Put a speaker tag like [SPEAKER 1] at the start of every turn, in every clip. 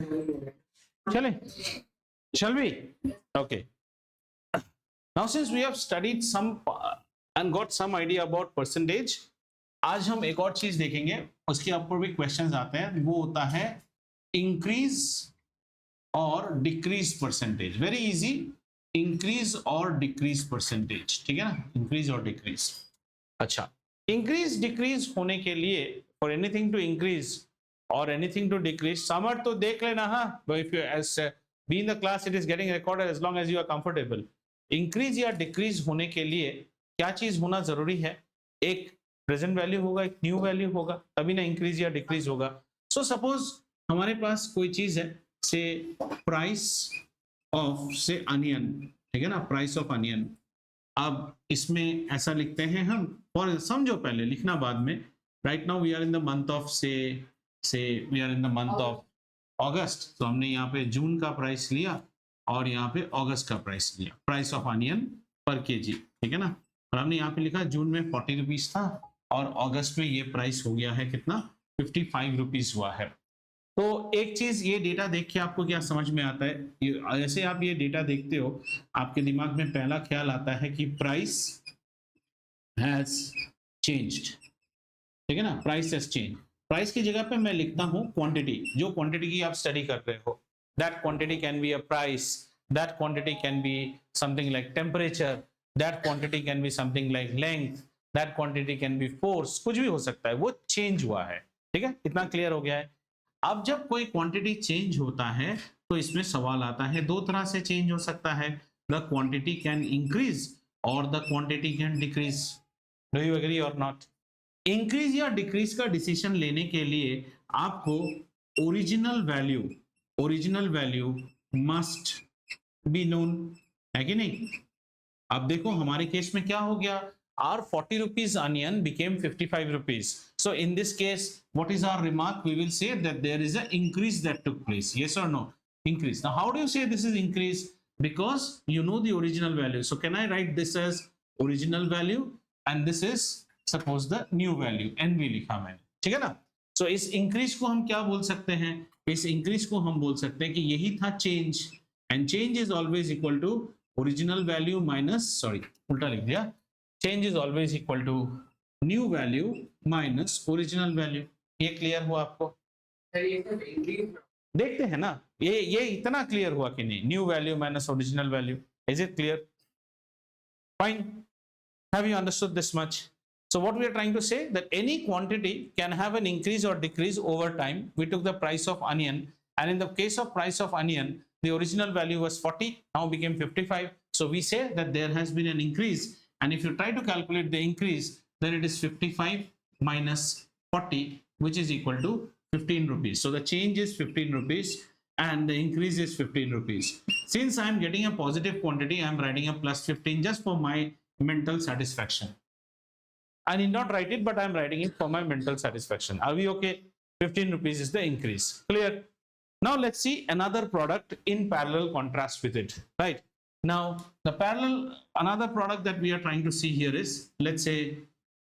[SPEAKER 1] चले, shall we? Okay. Now since we have studied some and got some idea about percentage, आज हम एक और चीज देखेंगे, उसके ऊपर भी क्वेश्चंस आते हैं, वो होता है इंक्रीज और decrease percentage. Very easy, increase और डिक्रीज परसेंटेज, ठीक है ना, इंक्रीज और डिक्रीज. अच्छा, इंक्रीज डिक्रीज होने के लिए फॉर एनीथिंग टू इंक्रीज और एनीथिंग टू डिक्रीज, समर तो देख लेना. हाँ, if you as be in the class it is getting recorded as long as you are comfortable. Increase या डिक्रीज होने के लिए क्या चीज होना जरूरी है? एक प्रेजेंट वैल्यू होगा, एक न्यू वैल्यू होगा, तभी ना इंक्रीज या डिक्रीज होगा. सो सपोज हमारे पास कोई चीज है, से प्राइस ऑफ से अनियन, ठीक है ना, प्राइस ऑफ अनियन. अब इसमें ऐसा लिखते हैं हम, और समझो पहले, लिखना बाद में. Right now we are in the month of say we are in the month of August, तो हमने यहाँ पे जून का प्राइस लिया और यहाँ पे अगस्त का प्राइस लिया, प्राइस ऑफ अनियन पर केजी, ठीक है ना. और हमने यहाँ पे लिखा जून में 40 रुपीज था और अगस्त में ये प्राइस हो गया है कितना, 55 रुपीज हुआ है. तो एक चीज, ये डेटा देख के आपको क्या समझ में आता है, जैसे आप ये डेटा देखते हो आपके दिमाग में पहला ख्याल आता है कि प्राइस हैज चेंज्ड, ठीक है ना, प्राइस हैज चेंज. प्राइस की जगह पे मैं लिखता हूं क्वांटिटी, जो क्वांटिटी की आप स्टडी कर रहे हो. That quantity can be a price, that quantity can be something like temperature, that quantity can be something like length, that quantity can be force, कुछ भी हो सकता है, वो चेंज हुआ है. ठीक है, इतना क्लियर हो गया है. अब जब कोई क्वांटिटी चेंज होता है तो इसमें सवाल आता है, दो तरह से चेंज हो सकता है. द क्वांटिटी कैन इंक्रीज और the quantity can decrease. Do you agree or not? Increase या डिक्रीज का डिसीजन लेने के लिए आपको original value must be known, है कि नहीं. अब देखो हमारे केस में क्या हो गया, our 40 rupees onion became 55 rupees. So in this case, what is our remark? We will say that there is an increase that took place. Yes or no? Increase. Now, how do you say this is increase? Because you know the original value. So can I write this as original value? And this is suppose the new value. NV लिखा मैंने, ठीक है ना. So इस increase को हम क्या बोल सकते हैं? इस increase को हम बोल सकते हैं कि यही था change. And change is always equal to original value minus, sorry, उल्टा लिख दिया. Change is always equal to new value minus original value. ये क्लियर हुआ आपको? देखते हैं ना, ये इतना क्लियर हुआ कि नहीं, new value minus original value. Is it clear? Fine. Have you understood this much? So what we are trying to say, that any quantity can have an increase or decrease over time. We took the price of onion, and in the case of price of onion, the original value was 40, now became 55. So we say that there has been an increase. And if you try to calculate the increase, then it is 55 minus 40, which is equal to 15 rupees. So the change is 15 rupees and the increase is 15 rupees. Since I am getting a positive quantity, I am writing a plus 15 just for my mental satisfaction. I need not write it, but I am writing it for my mental satisfaction. Are we okay? 15 rupees is the increase. Clear? Now let's see another product in parallel contrast with it, right? Now, the parallel, another product that we are trying to see here is, let's say,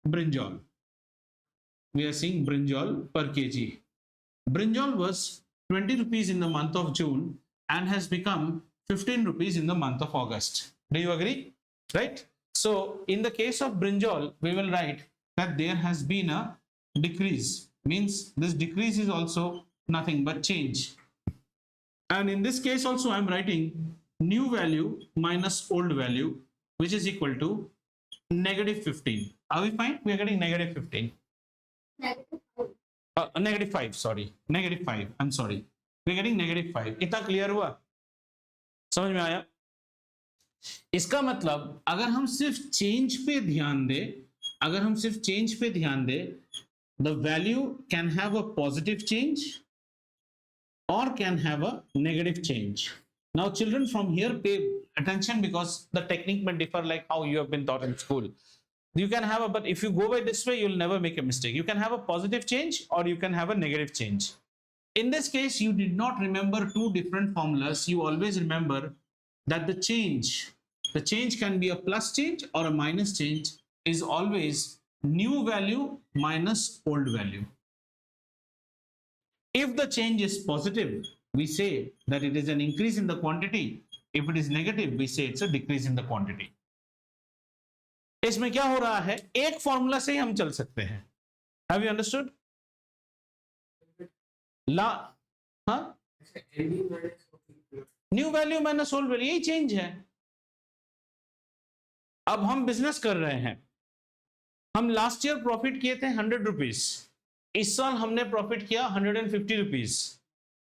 [SPEAKER 1] brinjal. We are seeing brinjal per kg. Brinjal was 20 rupees in the month of June and has become 15 rupees in the month of August. Do you agree? Right? So, in the case of brinjal, we will write that there has been a decrease. Means this decrease is also nothing but change. And in this case also, I am writing new value minus old value, which is equal to negative 15. Are we fine? We are getting negative 15. Negative 5, sorry. Negative 5. I'm sorry. We are getting negative 5. इतना clear हुआ? समझ में आया? इसका मतलब अगर हम सिर्फ चेंज पे ध्यान दें, the value can have a positive change or can have a negative change. Now children, from here pay attention, because the technique may differ like how you have been taught in school. You can have a, but if you go by this way, you'll never make a mistake. You can have a positive change or you can have a negative change. In this case, you did not remember two different formulas. You always remember that the change can be a plus change or a minus change, is always new value minus old value. If the change is positive, we say that it is an increase in the quantity. If it is negative, we say it's a decrease in the quantity. इसमें क्या हो रहा है, एक formula से ही हम चल सकते हैं. Have you understood? हाँ, new value minus old value, यही चेंज है. अब हम बिजनेस कर रहे हैं, हम लास्ट ईयर प्रॉफिट किए थे 100 रुपीज, इस साल हमने प्रॉफिट किया 150 रुपीज.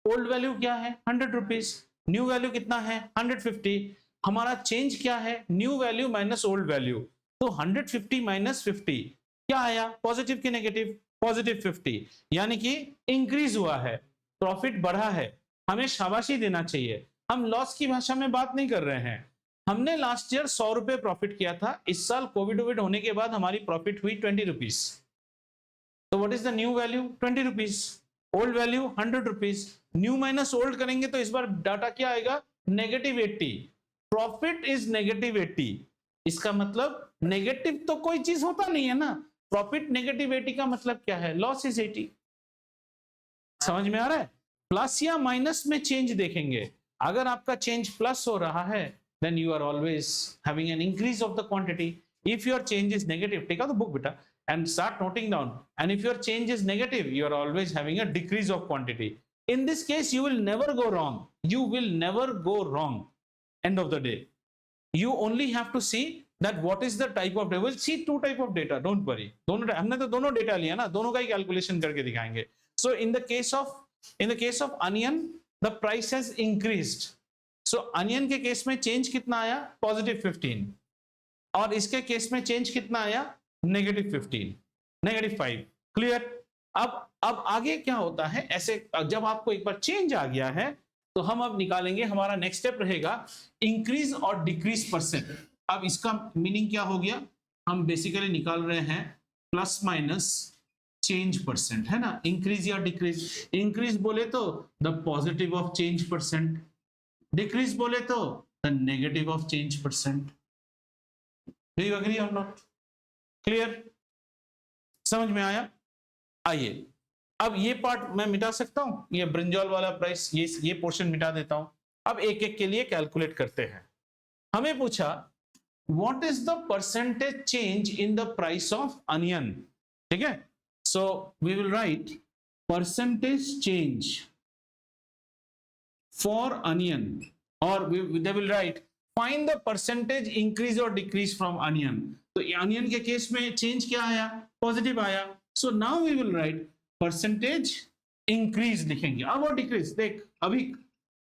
[SPEAKER 1] ओल्ड वैल्यू क्या है? 100 रुपीज. न्यू वैल्यू कितना है? 150. हमारा चेंज क्या है? New value minus old value. तो 150 माइनस 50 क्या आया? पॉजिटिव की नेगेटिव? पॉजिटिव 50, यानी कि इंक्रीज हुआ है, प्रॉफिट बढ़ा है. हमें शाबाशी देना चाहिए. हम लॉस की भाषा में बात नहीं कर रहे हैं. हमने लास्ट ईयर 100 रुपए प्रॉफिट किया था, इस साल कोविड होने के बाद हमारी प्रॉफिट हुई 20 रुपीज. तो what is the new value? 20 rupees. Old value 100 rupees. New minus old करेंगे तो इस बार डाटा क्या आएगा? नेगेटिव 80. Profit is negative 80. इसका मतलब नेगेटिव तो कोई चीज होता नहीं है ना. प्रॉफिट नेगेटिव 80 का मतलब क्या है? Loss is 80. समझ में आ रहा है? प्लस या माइनस में चेंज देखेंगे. अगर आपका चेंज प्लस हो रहा है, then you are always having an increase of the quantity. If your change is negative, take out the book beta and start noting down. And if your change is negative, you are always having a decrease of quantity. In this case, you will never go wrong. You will never go wrong. End of the day, you only have to see that what is the type of data. We'll see two type of data. Don't worry. दोनों हमने तो दोनों data लिया ना, दोनों का ही calculation करके दिखाएंगे. So in the case of onion, the price has increased. So onion के केस में चेंज कितना आया? पॉजिटिव 15. और इसके केस में चेंज कितना आया? Negative 15, negative 5. क्लियर? अब आगे क्या होता है, ऐसे जब आपको एक बार चेंज आ गया है तो हम अब निकालेंगे, हमारा नेक्स्ट स्टेप रहेगा इंक्रीज और डिक्रीज परसेंट. अब इसका मीनिंग क्या हो गया? हम बेसिकली निकाल रहे हैं प्लस माइनस चेंज परसेंट, है ना. इंक्रीज या डिक्रीज. इंक्रीज बोले तो the positive of change percent, decrease बोले तो the negative of change percent. Do you agree or not? Clear? समझ में आया? आइए अब ये पार्ट मैं मिटा सकता हूं, ये ब्रिंजॉल वाला प्राइस, ये पोर्शन मिटा देता हूं. अब एक एक के लिए कैलकुलेट करते हैं. हमें पूछा what is the percentage change in the price of onion. ठीक है, so we will write percentage change for onion, or they will write find the percentage increase or decrease from onion. तो onion के case में change क्या आया? Positive आया. so now we will write percentage increase लिखेंगे. अब और decrease देख, अभी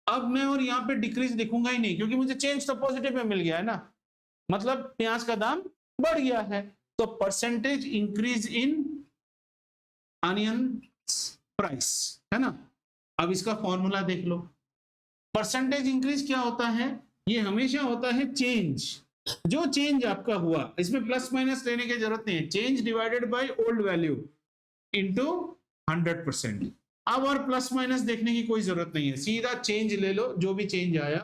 [SPEAKER 1] अब मैं और यहाँ पे डिक्रीज लिखूंगा ही नहीं, क्योंकि मुझे चेंज तो पॉजिटिव में मिल गया है ना, मतलब प्याज का दाम बढ़ गया है. तो percentage increase in onion price, है ना. अब इसका फॉर्मूला देख लो. परसेंटेज इंक्रीज क्या होता है? ये हमेशा होता है चेंज. जो चेंज आपका हुआ, इसमें प्लस माइनस लेने की जरूरत नहीं है. Change divided by old value into 100%. अब और प्लस माइनस देखने की कोई जरूरत नहीं है, सीधा चेंज ले लो, जो भी चेंज आया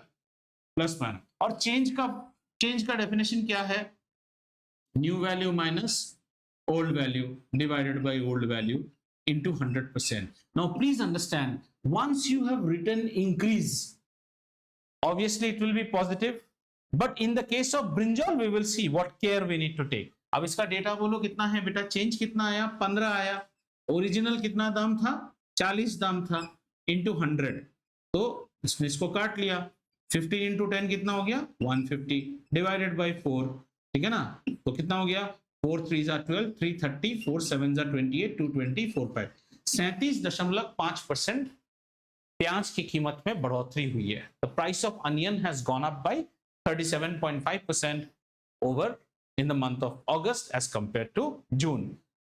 [SPEAKER 1] प्लस माइनस. और चेंज का डेफिनेशन क्या है? New value minus old value divided by old value into 100%. Now please understand, once you have written increase, obviously it will be positive, but in the case of brinjal we will see what care we need to take. अब इसका data बोलो कितना है बेटा? Change कितना आया? 15 आया. Original कितना दाम था? 40 दाम था, into 100. तो इसने इसको काट लिया. 50 into 10 कितना हो गया? 150 डिवाइडेड बाय 4. ठीक है ना. तो कितना हो गया? 4 3s are 12, 3 30, 4 7s are 28, 2 20, 4 5. 37.5% प्याज की कीमत में बढ़ोतरी हुई है. The price of onion has gone up by 37.5% over in the month of August as compared to June.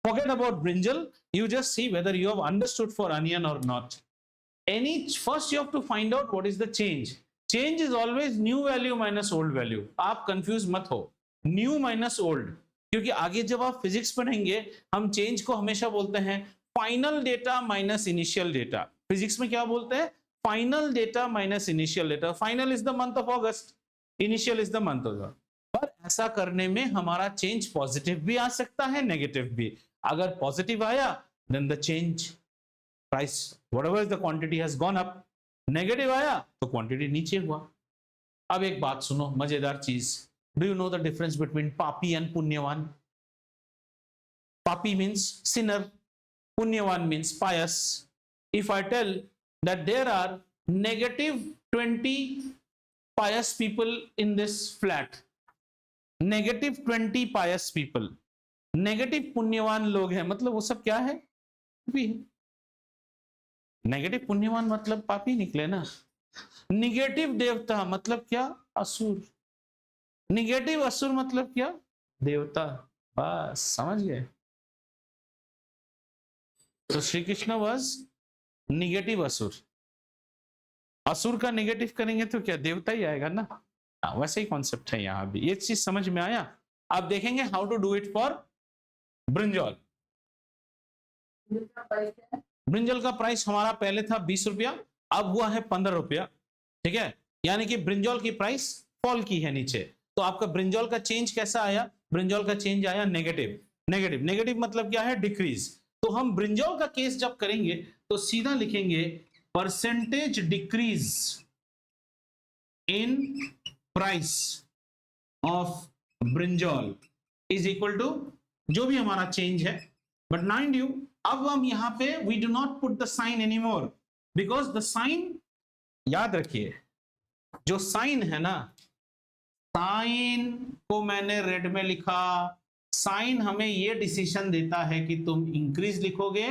[SPEAKER 1] Forget about brinjal. You just see whether you have understood for onion or not. First you have to find out what is the change. Change is always new value minus old value. आप confuse मत हो, new minus old, क्योंकि आगे जब आप physics पढ़ेंगे हम change को हमेशा बोलते हैं final data minus initial data. Physics में क्या बोलते हैं? Final data minus initial data. Final is the month of August, initial is the month of. पर ऐसा करने में हमारा चेंज पॉजिटिव भी आ सकता है, नेगेटिव भी. अगर पॉजिटिव आया then the change price whatever the quantity has gone up, negative आया तो क्वांटिटी नीचे हुआ। अब एक बात सुनो, मजेदार चीज, do you know the difference between papi and punyavan? Papi means sinner, punyavan means pious. If I tell that there are -20 pious people in this flat, -20 pious people, negative पुण्यवान लोग हैं, मतलब वो सब क्या है? पापी है। नेगेटिव पुण्यवान मतलब पापी निकले ना। निगेटिव देवता मतलब क्या? असुर। निगेटिव असुर मतलब क्या? देवता। बस समझ गए। तो श्री कृष्ण वाज निगेटिव असुर। असुर का निगेटिव करेंगे तो क्या देवता ही आएगा ना। वैसे ही कॉन्सेप्ट है यहां भी। ये चीज समझ में आया? आप देखेंगे how to do it for brinjal. Brinjal का प्राइस हमारा पहले था 20 रुपया, अब हुआ है 15 रुपया। ठीक है, यानी कि ब्रिंजॉल की प्राइस फॉल की है नीचे। तो आपका ब्रिंजॉल का चेंज कैसा आया? ब्रिंजॉल का चेंज आया नेगेटिव। नेगेटिव नेगेटिव मतलब क्या है? डिक्रीज। तो हम ब्रिंजॉल का केस जब करेंगे तो सीधा लिखेंगे percentage decrease in price of brinjal is equal to जो भी हमारा चेंज है। बट माइंड यू, अब हम यहां पे we do not put the sign anymore, because the sign, याद रखिए जो साइन है ना, साइन को मैंने रेड में लिखा। साइन हमें ये डिसीजन देता है कि तुम इंक्रीज लिखोगे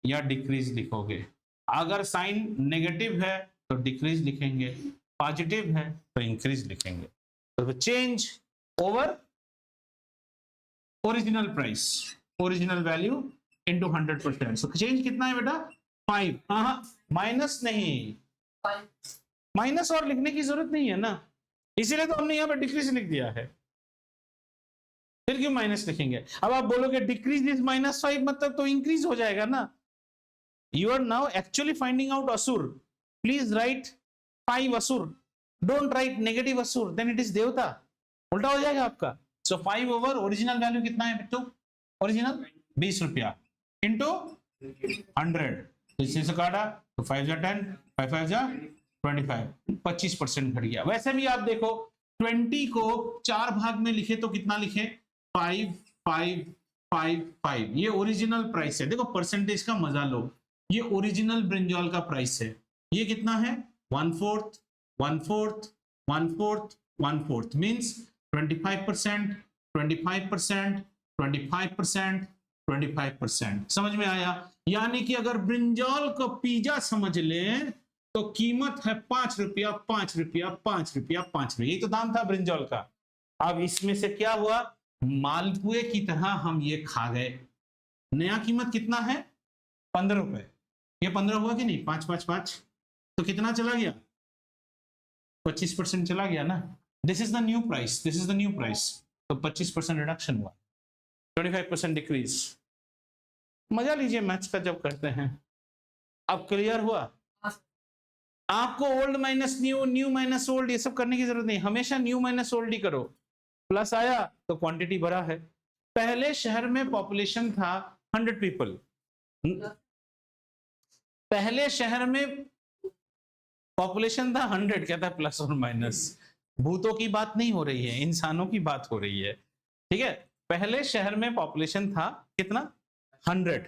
[SPEAKER 1] या डिक्रीज लिखोगे। अगर साइन नेगेटिव है तो डिक्रीज लिखेंगे, पॉजिटिव है तो इंक्रीज लिखेंगे। तो change over original price, original value into 100%। So change कितना है बेटा? 5। हाँ, माइनस नहीं, माइनस और लिखने की जरूरत नहीं है ना, इसीलिए तो हमने यहाँ पे डिक्रीज लिख दिया है। फिर क्यों माइनस लिखेंगे? अब आप बोलोगे डिक्रीज इज -5, मतलब तो इंक्रीज हो जाएगा ना। You are now actually finding out asur. Please write 5 asur, don't write negative asur, then it is devta. उल्टा हो जाएगा आपका। सो 5 ओवर ओरिजिनल वैल्यू कितना है बिट्टू? ओरिजिनल 20 रुपया इंटू 100, इसी से काटा तो 5 जा 10, 5 5 जा 25, 25% घट गया। वैसे भी आप देखो 20 को 4 भाग में लिखे तो कितना लिखे? 5 5 5 5। ये ओरिजिनल प्राइस है। देखो परसेंटेज का मजा लो, ये ओरिजिनल ब्रिंजॉल का प्राइस है। ये कितना है? 1/4 1/4 1/4 1/4 मींस 25%, 25%, 25%, 25%। समझ में आया? यानी कि अगर ब्रिंजॉल को पिज्जा समझ लें तो कीमत है 5 रुपया 5 रुपया 5 रुपया 5 रुपया। यही तो दाम था ब्रिंजॉल का। अब इसमें से क्या हुआ? मालपुए की तरह हम ये खा गए। नया कीमत कितना है? 15 रुपए। ये 15 हुआ कि नहीं? 5 5 5 तो कितना चला गया? 25% चला गया ना। This is the new price, this is the new price. तो 25% रिडक्शन हुआ, 25% डिक्रीज। मजा लीजिए मैथ्स का जब करते हैं। अब क्लियर हुआ? आपको old minus new, new minus old ये सब करने की जरूरत नहीं, हमेशा न्यू माइनस ओल्ड ही करो। प्लस आया तो क्वांटिटी बढ़ा है। पहले शहर में पॉपुलेशन था 100 पीपल। पहले शहर में पॉपुलेशन था 100, कहता है प्लस और माइनस। भूतों की बात नहीं हो रही है, इंसानों की बात हो रही है। ठीक है, पहले शहर में पॉपुलेशन था कितना? 100।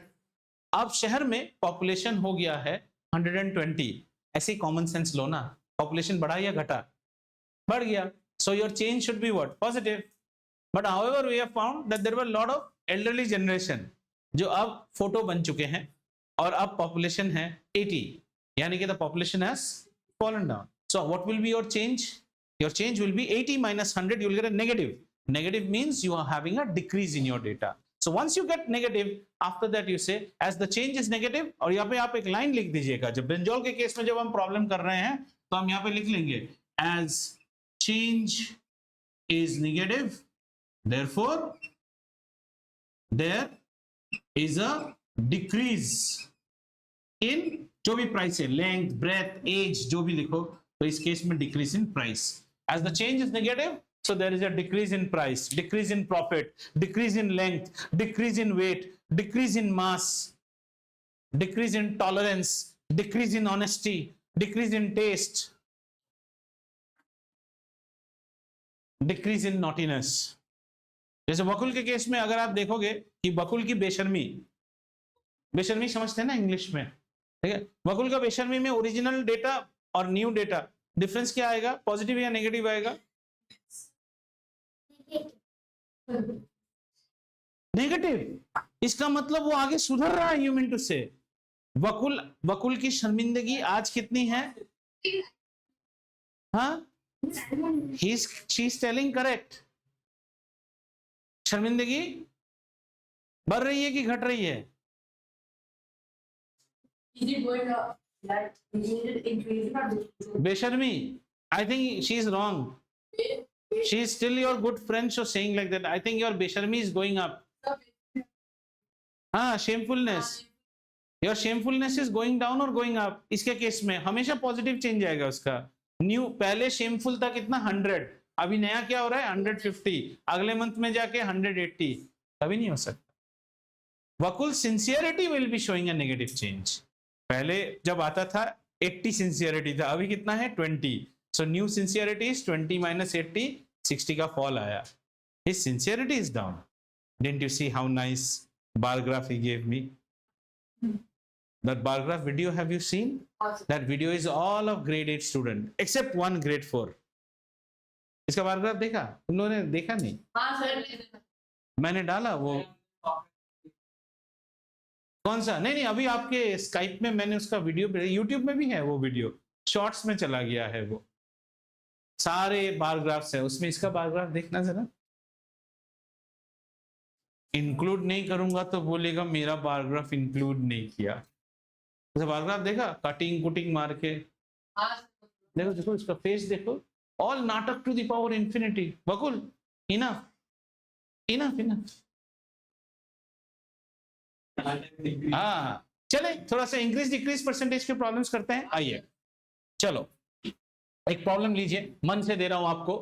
[SPEAKER 1] अब शहर में पॉपुलेशन हो गया है 120। ऐसी कॉमन सेंस लो ना, पॉपुलेशन बढ़ा या घटा? बढ़ गया। So your change should be what? Positive. But however we have found that there were lot of elderly generation जो अब फोटो बन चुके हैं और अब पॉपुलेशन है 80, यानी कि the population has fallen down. So what will be your change? Your change will be 80 minus 100, you will get a negative. Negative means you are having a decrease in your data. So once you get negative, after that you say as the change is negative, और यहाँ पे आप एक line लिख दीजिएगा। जब brinjal के case में जब हम प्रॉब्लम कर रहे हैं तो हम यहाँ पे लिख लेंगे as change is negative, therefore there is a decrease in जो भी प्राइस है, लेंथ, ब्रेथ, एज, जो भी लिखो, तो इस केस में decrease in price. As the change is negative, so there is a decrease in price, decrease in profit, decrease in length, decrease in weight, decrease in mass, decrease in tolerance, decrease in honesty, decrease in taste, decrease in naughtiness. जैसे बकुल के case में अगर आप देखोगे कि बकुल की बेशर्मी, बेशर्मी समझते हैं ना इंग्लिश में, ठीक है, बकुल का बेशर्मी में ओरिजिनल डेटा और न्यू डेटा डिफरेंस क्या आएगा, पॉजिटिव या नेगेटिव आएगा? नेगेटिव। इसका मतलब वो आगे सुधर रहा है, यू मीन टू से बकुल की शर्मिंदगी आज कितनी है? हाँ, शी इज टेलिंग करेक्ट। शर्मिंदगी बढ़ रही है कि घट रही है? बेशर्मी, I think she is wrong. She is still your good friend, so saying like that. I think your besharmi is going up. हाँ, shamefulness. Your shamefulness is going down or going up. इसके case में हमेशा positive change आएगा उसका. New पहले shameful था कितना 100, अभी नया क्या हो रहा है 150, अगले मंथ में जाके 180. कभी नहीं हो सकता. वकुल sincerity will be showing a negative change. पहले जब आता था 80 सिंसियरिटी था, अभी कितना है 20. So new sincerity is 20 minus 80, 60 का fall आया. His sincerity is down. Didn't you see how nice bar graph he gave me? That bar graph video, have you seen? That video is all of grade 8 student except one grade 4. इसका bar graph देखा? तुम लोगों ने देखा नहीं? हाँ sir, मैंने डाला वो. कौन सा? नहीं, अभी आपके स्काइप में मैंने उसका वीडियो, यूट्यूब में भी है वो वीडियो, शॉर्ट्स में चला गया है वो. सारे बार ग्राफ्स है उसमें. इसका बार ग्राफ देखना जरा. इंक्लूड नहीं करूंगा तो बोलेगा मेरा बार ग्राफ इंक्लूड नहीं किया. तो बार ग्राफ देखा, कटिंग कुटिंग मार के. देखो देखो इसका फेस देखो. All natak to the power infinity. Bakul enough enough enough. हाँ, चले थोड़ा सा इंक्रीज डिक्रीज परसेंटेज के प्रॉब्लम्स करते हैं. आइए चलो एक प्रॉब्लम लीजिए, मन से दे रहा हूं आपको.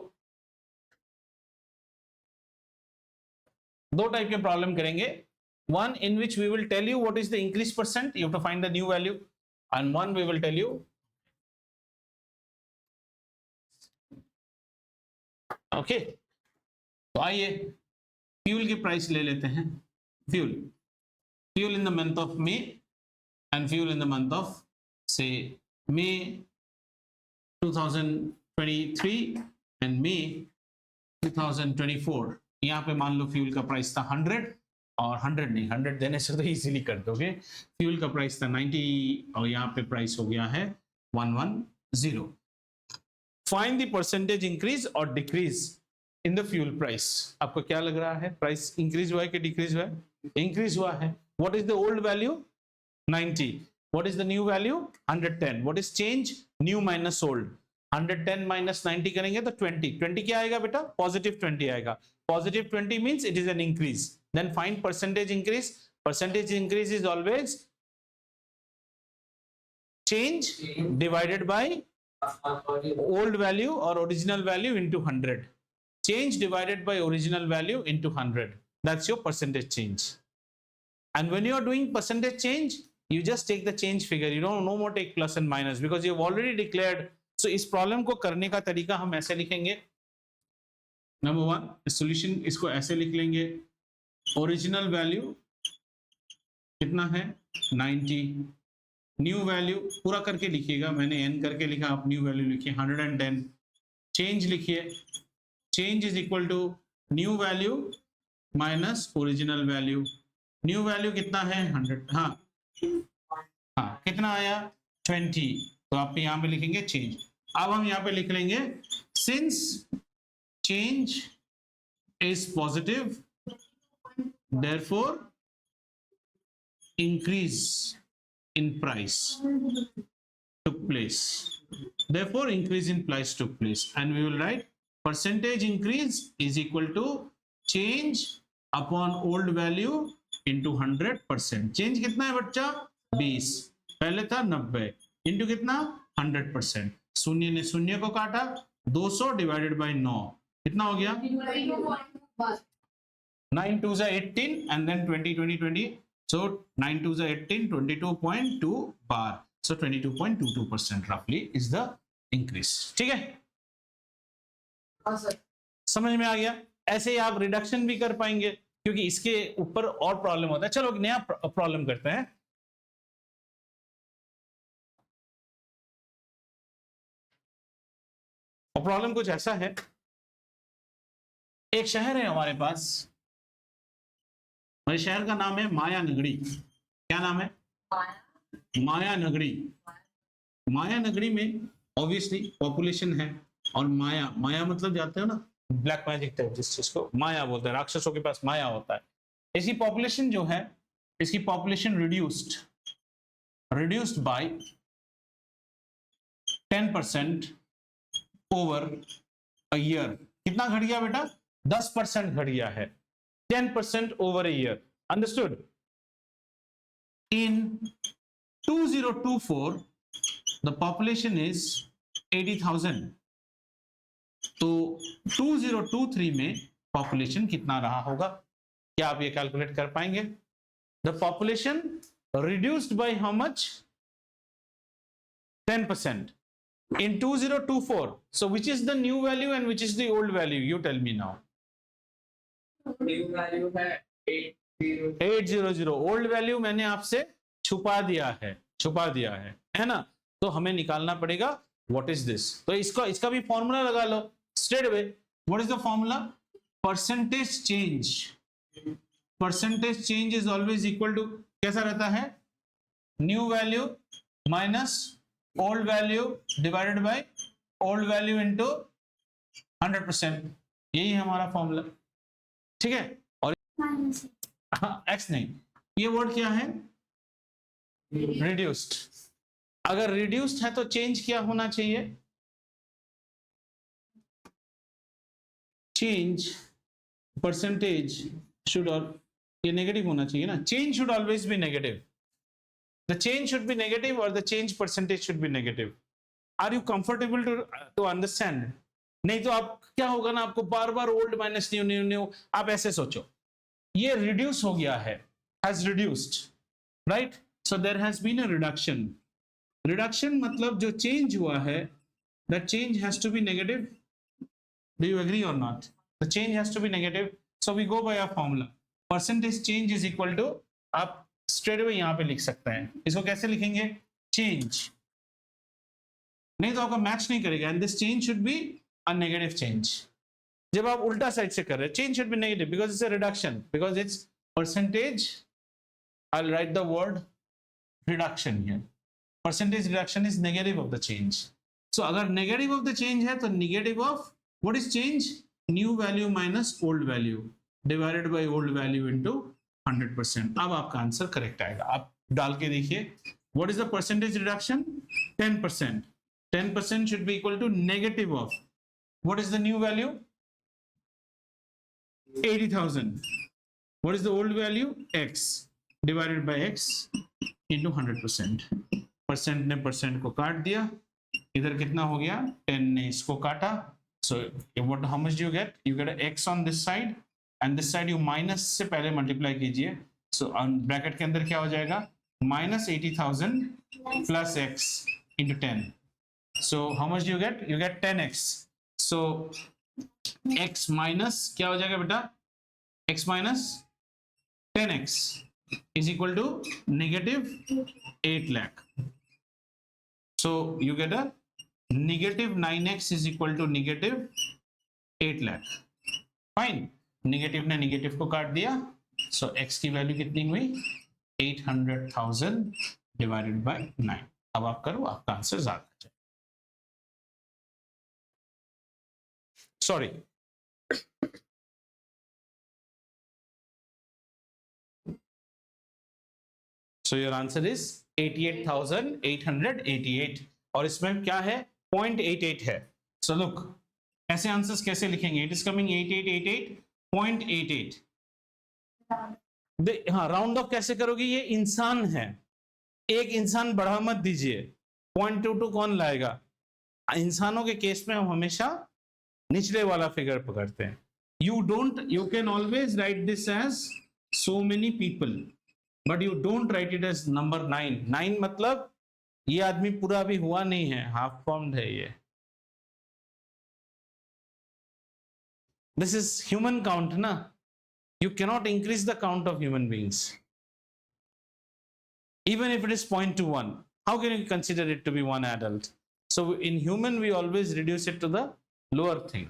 [SPEAKER 1] दो टाइप के प्रॉब्लम करेंगे. One in which we will tell you what is the increase percent, you have to find the new value. And one we will tell you. Okay, तो आइए फ्यूल की प्राइस ले लेते हैं. Fuel in the month of May and fuel in the month of say May 2023 and मे 2024. यहाँ पे मान लो fuel का प्राइस था 100, और 100 नहीं, 100 देने से तो इजीली कर दोगे. फ्यूल का प्राइस था 90 और यहाँ पे प्राइस हो गया है 110. फाइंड द परसेंटेज इंक्रीज और decrease in the fuel price. आपको क्या लग रहा है, प्राइस इंक्रीज हुआ है कि डिक्रीज हुआ है? इंक्रीज हुआ है. What is the old value 90. What is the new value 110. What is change? New minus old. 110 minus 90 करेंगे तो 20. 20 क्या आएगा बेटा? Positive 20 आएगा. Positive 20 means it is an increase. Then find percentage increase. Percentage increase is always change divided by old value or original value into 100. Change divided by original value into 100. That's your percentage change. And when you are doing percentage change, you just take the change figure. You don't no more take plus and minus because you have already declared. So इस problem को करने का तरीका हम ऐसे लिखेंगे. Number one, solution इसको ऐसे लिख लेंगे. ओरिजिनल वैल्यू कितना है 90. न्यू वैल्यू पूरा करके लिखिएगा, मैंने n करके लिखा, आप न्यू वैल्यू लिखिए 110. चेंज लिखिए. Change is equal to new value minus original value. New value कितना है 100. हाँ कितना आया 20. तो आप यहाँ पे लिखेंगे चेंज. अब हम यहाँ पे लिख लेंगे since change is positive therefore increase in price took place. Therefore increase in price took place, and we will write percentage increase is equal to change upon old value into 100%. Change कितना है बच्चा 20, पहले था 90 into कितना 100%. शून्य ने शून्य को काटा, 200 डिवाइडेड बाय 9 कितना हो गया 9 2 18 and then 20 20 20. So 9 2 18 22.2 bar. So 22.22% roughly is the increase. ठीक है, समझ में आ गया? ऐसे ही आप रिडक्शन भी कर पाएंगे क्योंकि इसके ऊपर और प्रॉब्लम होता है। चलो नया प्रॉब्लम करते हैं। और प्रॉब्लम कुछ ऐसा है, एक शहर है हमारे पास, मेरे शहर का नाम है माया नगरी। क्या नाम है? माया नगरी। माया नगरी में ऑब्वियसली पॉपुलेशन है, और माया, माया मतलब जानते हो ना, ब्लैक मैजिक टाइप जिस चीज को माया बोलते हैं, राक्षसों के पास माया होता है। इसकी पॉपुलेशन जो है, इसकी population reduced by 10% over a year. कितना घट गया बेटा? 10% घट गया है। 10% over a year. Understood? In 2024 the population is 80,000। तो 2023 में पॉपुलेशन कितना रहा होगा? क्या आप ये कैलकुलेट कर पाएंगे? The population reduced by how much? 10% in 2024. So which is the new value and which is the old value? You tell me now.
[SPEAKER 2] New value है
[SPEAKER 1] 800। ओल्ड वैल्यू मैंने आपसे छुपा दिया है ना? तो हमें निकालना पड़ेगा व्हाट इज दिस। तो इसका भी फॉर्मूला लगा लो straight away. What is the formula? Percentage change is always equal to, कैसा रहता है? New value minus old value divided by old value into 100%। यही है हमारा फॉर्मूला, ठीक है? और एक्स नहीं, ये वर्ड क्या है? रिड्यूस्ड। अगर रिड्यूस्ड है तो चेंज क्या होना चाहिए? चेंज परसेंटेज शुड, और ये नेगेटिव होना चाहिए ना? Change should always be negative. The change should be negative or the change percentage should be negative. Are you comfortable to understand? नहीं तो आप क्या होगा ना, आपको बार बार old minus new new new. आप ऐसे सोचो, ये रिड्यूस हो गया है, has reduced, right? So there has been a reduction. Reduction मतलब जो change हुआ है, that change has to be negative. Do you agree or not? The change has to be negative. So we go by a formula. Percentage change is equal to, आप straight away यहां पे लिख सकते हैं। इसको कैसे लिखेंगे? चेंज। नहीं तो आपका मैच नहीं करेगा। And this change should be a negative change. जब आप उल्टा साइड से कर रहे हैं, change should be negative because it's a reduction, because it's percentage. I will write the word reduction here. Percentage reduction is negative of the change. So अगर negative of the change है तो negative of what is change? New value minus old value divided by old value into 100%। अब आपका answer correct आएगा। आप डाल के देखिए, what is the percentage reduction? 10%। 10% should be equal to negative of, what is the new value? 80,000. What is the old value? X divided by X into 100%. Percent ने percent को काट दिया, इधर कितना हो गया? 10 ने इसको काटा। So what, how much do you get? You get a X on this side and this side you minus से पहले मल्टीप्लाई कीजिए। सो ब्रैकेट के अंदर क्या हो जाएगा? minus 80,000 plus x into 10. So how much do you get? You get 10x. So x minus क्या हो जाएगा बेटा? x minus 10x is equal to negative 8 lakh. So you get a negative 9x is equal to negative 8 lakh. Fine. Negative ने negative को काट दिया। सो x की value कितनी हुई? 800,000 डिवाइडेड बाय 9। अब आप करो, आपका आंसर ज्यादा आ जाए। Sorry, so your answer is 88,888। और इसमें क्या है? 0.88 है। सो लुक, ऐसे आंसर्स कैसे लिखेंगे? It is coming 8888.88। हाँ, राउंड ऑफ कैसे करोगे? ये इंसान है, एक इंसान बढ़ा मत दीजिए। 0.22 कौन लाएगा? इंसानों के केस में हम हमेशा निचले वाला फिगर पकड़ते हैं। you can always write this as so many people, but you don't write it as number 9. 9 मतलब ये आदमी पूरा अभी हुआ नहीं है, हाफ फॉर्म्ड है ये. This is human count, na? You cannot increase the count of human beings. Even if it is 0.21, how can you consider it to be one adult? So in human, we always reduce it to the lower thing.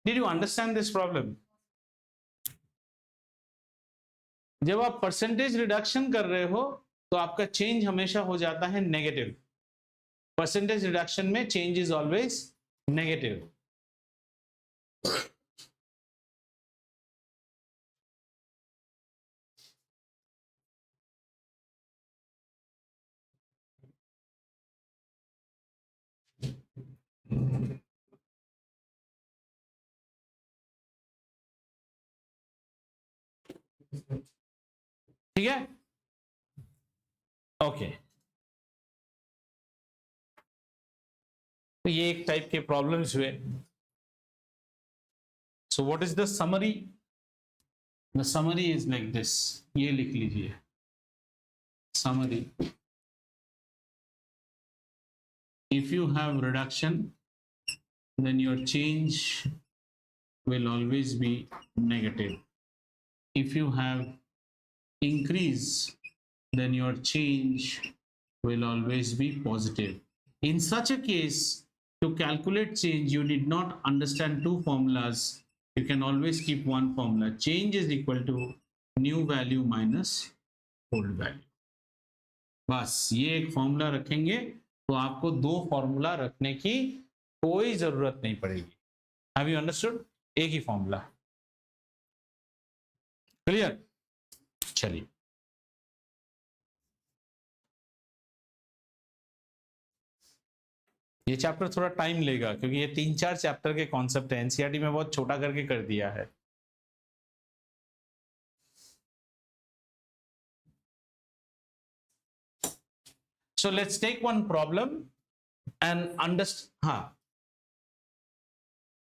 [SPEAKER 1] Did you understand this problem? जब आप percentage reduction कर रहे हो तो आपका change हमेशा हो जाता है नेगेटिव. परसेंटेज रिडक्शन में चेंज इज ऑलवेज नेगेटिव. ठीक है, ओके. तो ये एक टाइप के प्रॉब्लम्स हुए. So what is the summary? The summary is like this. ये लिख लीजिए summary. If you have reduction then your change will always be negative. If you have increase, then your change will always be positive. In such a case, to calculate change, you need not understand two formulas. You can always keep one formula. Change is equal to new value minus old value. बस ये एक formula रखेंगे तो आपको दो formula रखने की कोई जरूरत नहीं पड़ेगी. Have you understood? एक ही फॉर्मूला. क्लियर? चलिए, ये चैप्टर थोड़ा टाइम लेगा क्योंकि ये 3-4 चैप्टर के कॉन्सेप्ट है. एनसीईआरटी में बहुत छोटा करके कर दिया है. So let's take one problem and understand. हाँ,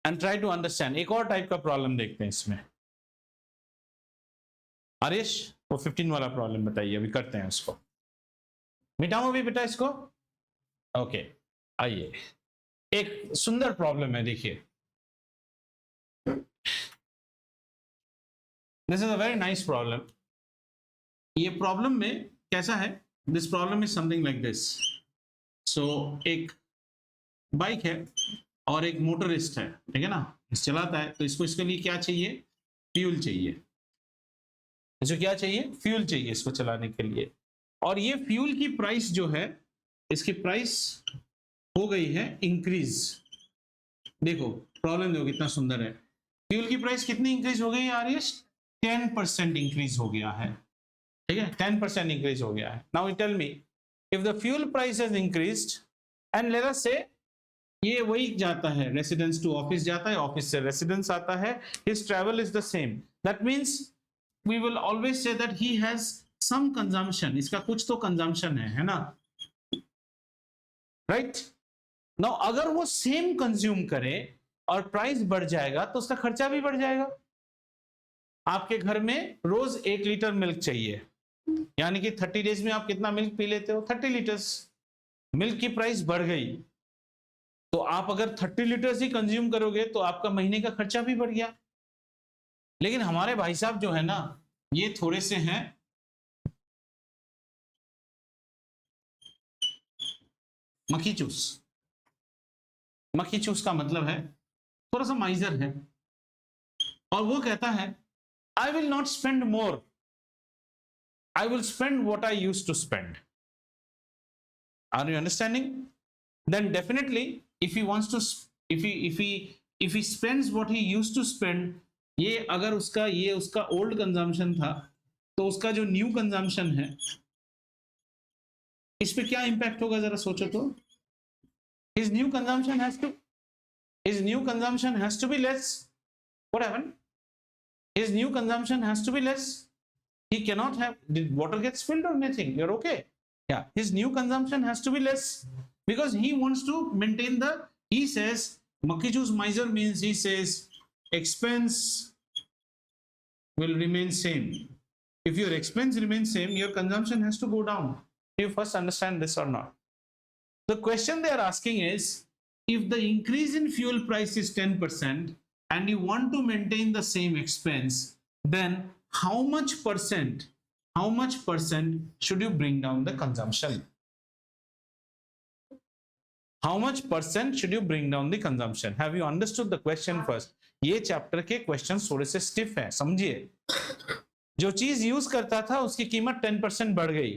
[SPEAKER 1] and try to understand. एक और टाइप का प्रॉब्लम देखते हैं इसमें. आर्यश, वो 15 वाला प्रॉब्लम बताइए, अभी करते हैं उसको. मिटाऊं अभी बेटा इसको? ओके, आइए. एक सुंदर प्रॉब्लम है, देखिए. This is a very nice problem. ये प्रॉब्लम में कैसा है? This problem is something like this. So एक बाइक है और एक मोटरिस्ट है, ठीक है ना, चलाता है. तो इसको इसके लिए क्या चाहिए? फ्यूल चाहिए. इसको क्या चाहिए? फ्यूल चाहिए इसको चलाने के लिए. और ये फ्यूल की प्राइस जो है, इसकी प्राइस हो गई है इंक्रीज. देखो प्रॉब्लम देखो कितना सुंदर है. फ्यूल की प्राइस कितनी इंक्रीज हो गई है आर्यश? 10% इंक्रीज हो गया है. ठीक है, 10% इंक्रीज हो गया है. Now tell me, if the fuel price has increased and let us say ये वही जाता है, रेसिडेंस टू ऑफिस जाता है, ऑफिस से रेसिडेंस आता है, his travel is the same. That means we will always say that he has some consumption. इसका कुछ तो कंजम्पशन है ना, राइट? नाउ अगर वो सेम कंज्यूम करे और प्राइस बढ़ जाएगा तो उसका खर्चा भी बढ़ जाएगा. आपके घर में रोज 1 लीटर मिल्क चाहिए, यानी कि 30 डेज में आप कितना मिल्क पी लेते हो? 30 लीटर्स. मिल्क की प्राइस बढ़ गई तो आप अगर 30 लीटर्स ही कंज्यूम करोगे तो आपका महीने का खर्चा भी बढ़ गया. लेकिन हमारे भाई साहब जो है ना, ये थोड़े से हैं मक्खी चूस. मक्खी चूस का मतलब है थोड़ा सा माइजर है. और वो कहता है I will not spend more, I will spend what I used to spend. Are you understanding? Then definitely if he wants to, if he spends what he used to spend, ये अगर उसका ये उसका ओल्ड कंजम्पशन था तो उसका जो new consumption है इस पे क्या इंपैक्ट होगा जरा सोचो तो. his new consumption has to be less. What happened? His new consumption has to be less. He cannot have, did water get spilled or anything? You're okay? Yeah, his new consumption has to be less because he wants to maintain the, he says, Makki Juice miser means he says expense will remain same. If your expense remains same, your consumption has to go down. Do you first understand this or not? The question they are asking is, if the increase in fuel price is 10% and you want to maintain the same expense, then how much percent should you bring down the consumption? How much percent should you bring down the consumption? Have you understood the question first? ये chapter के question थोड़े से stiff है, समझिए. जो चीज use करता था उसकी कीमत 10% बढ़ गई,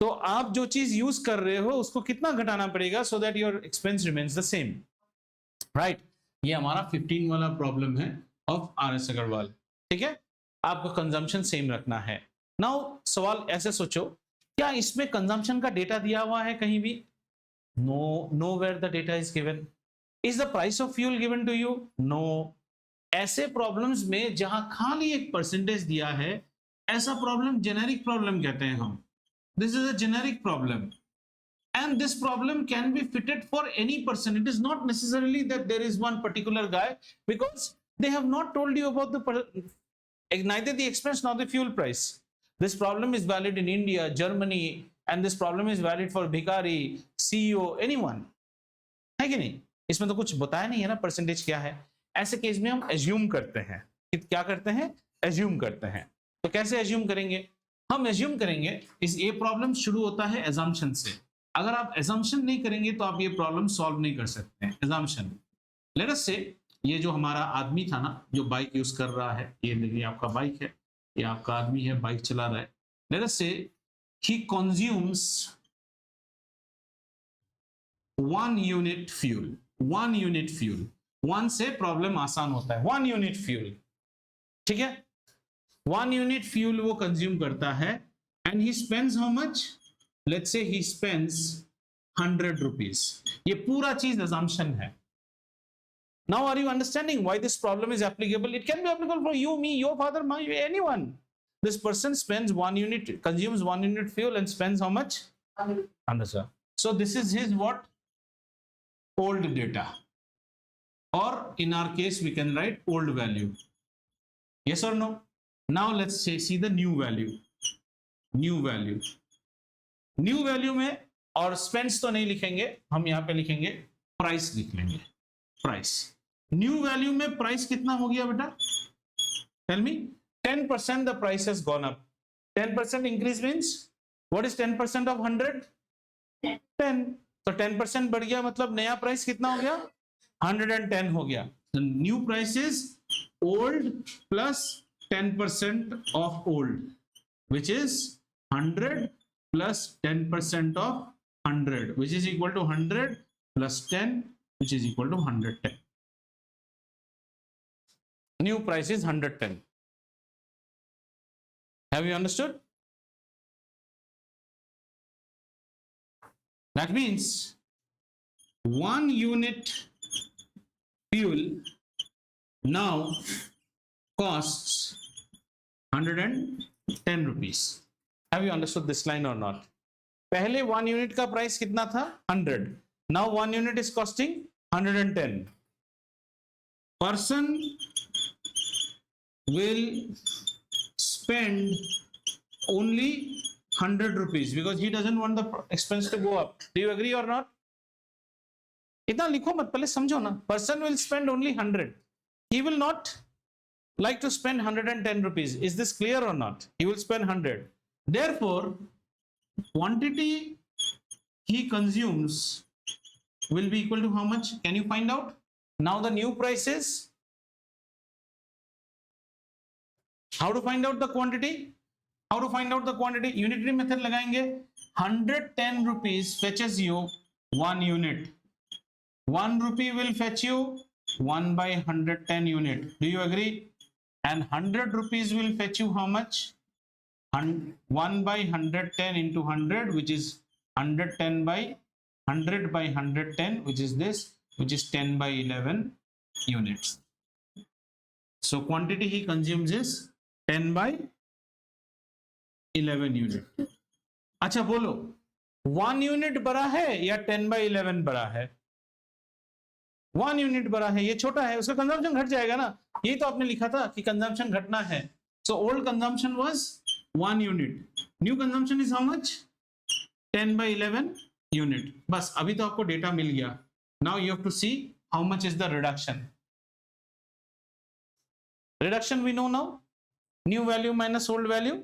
[SPEAKER 1] तो आप जो चीज यूज कर रहे हो उसको कितना घटाना पड़ेगा so that your expense remains the same, right? ये हमारा 15 वाला प्रॉब्लम है ऑफ आर.एस. अग्रवाल. ठीक है, आपको कंजम्पशन सेम रखना है. नाउ सवाल ऐसे सोचो, क्या इसमें कंजम्पशन का डेटा दिया हुआ है कहीं भी? No, nowhere the data is given. Is the price of fuel given to you? No. ऐसे प्रॉब्लम्स में जहां खाली एक परसेंटेज दिया है, ऐसा प्रॉब्लम जेनेरिक प्रॉब्लम कहते हैं हम. This is a generic problem, and this problem can be fitted for any person. It is not necessarily that there is one particular guy, because they have not told you about neither the expense nor the fuel price. This problem is valid in India, Germany, and this problem is valid for भिखारी, CEO, anyone. है कि नहीं? इसमें तो कुछ बताया नहीं है ना परसेंटेज क्या है. ऐसे केस में हम एज्यूम करते हैं. क्या करते हैं? एज्यूम करते हैं. तो कैसे एज्यूम करेंगे? हम एज्यूम करेंगे, इस ये प्रॉब्लम शुरू होता है एजम्पशन से. अगर आप एजम्पशन नहीं करेंगे तो आप ये प्रॉब्लम सॉल्व नहीं कर सकते हैं. एजम्पशन, लेट अस से ये जो हमारा आदमी था ना, जो बाइक यूज कर रहा है, ये देखिए आपका बाइक है, ये आपका आदमी है, बाइक चला रहा है. लेट अस से he consumes 1 unit fuel. 1 unit fuel. 1 से प्रॉब्लम आसान होता है. 1 unit fuel, ठीक है? 1 unit fuel वो कंज्यूम करता है, and he spends how much? Let's say he spends 100 rupees. ये पूरा चीज assumption है. Now are you understanding why this problem is applicable? It can be applicable for you, me, your father, my, anyone. This person spends 1 unit, consumes 1 unit fuel and spends how much? 100. So this is his what? Old data. Or in our case, we can write old value. Yes or no? Now let's say see the new value. New value. New value में और spends तो नहीं लिखेंगे, हम यहाँ पे लिखेंगे price लिख लेंगे. Price. New value में price कितना हो गया बेटा? Tell me. 10% the price has gone up. 10% increase means what is 10% of 100? 10. तो 10% बढ़ गया, मतलब नया प्राइस कितना हो गया? 110 हो गया. The new price is old plus 10% of old, which is 100 plus 10% of 100, which is equal to 100 plus 10, which is equal to 110. New price is 110. Have you understood? That means 1 unit fuel now costs 110 rupees. Have you understood this line or not? पहले 1 unit का price कितना था? 100. Now 1 unit is costing 110. Person will spend only 100 rupees because he doesn't want the expense to go up. Do you agree or not? इतना लिखो मत, पहले समझो ना. Person will spend only 100. He will not like to spend 110 rupees. Is this clear or not? He will spend 100. Therefore, quantity he consumes will be equal to how much? Can you find out? Now the new price is, how to find out the quantity? How to find out the quantity? Unitary method लगाएंगे. 110 rupees fetches you 1 unit. 1 rupee will fetch you 1 by 110 unit. Do you agree? And 100 rupees will fetch you how much? 1 by 110 into 100, which is 110 by 100 by 110, which is this, which is 10 by 11 units. So quantity he consumes is 10 by 11 unit. अच्छा बोलो, 1 unit बड़ा है या 10 by 11 बड़ा है? 1 unit बड़ा है, ये छोटा है, उसका कंजम्पशन घट जाएगा ना. ये तो आपने लिखा था कि कंजम्पशन घटना है. So old consumption was 1 unit. New consumption is how much? 10/11 unit. बस अभी तो आपको डेटा मिल गया। Now you have to see how much is the reduction. Reduction we know now, new value minus old value,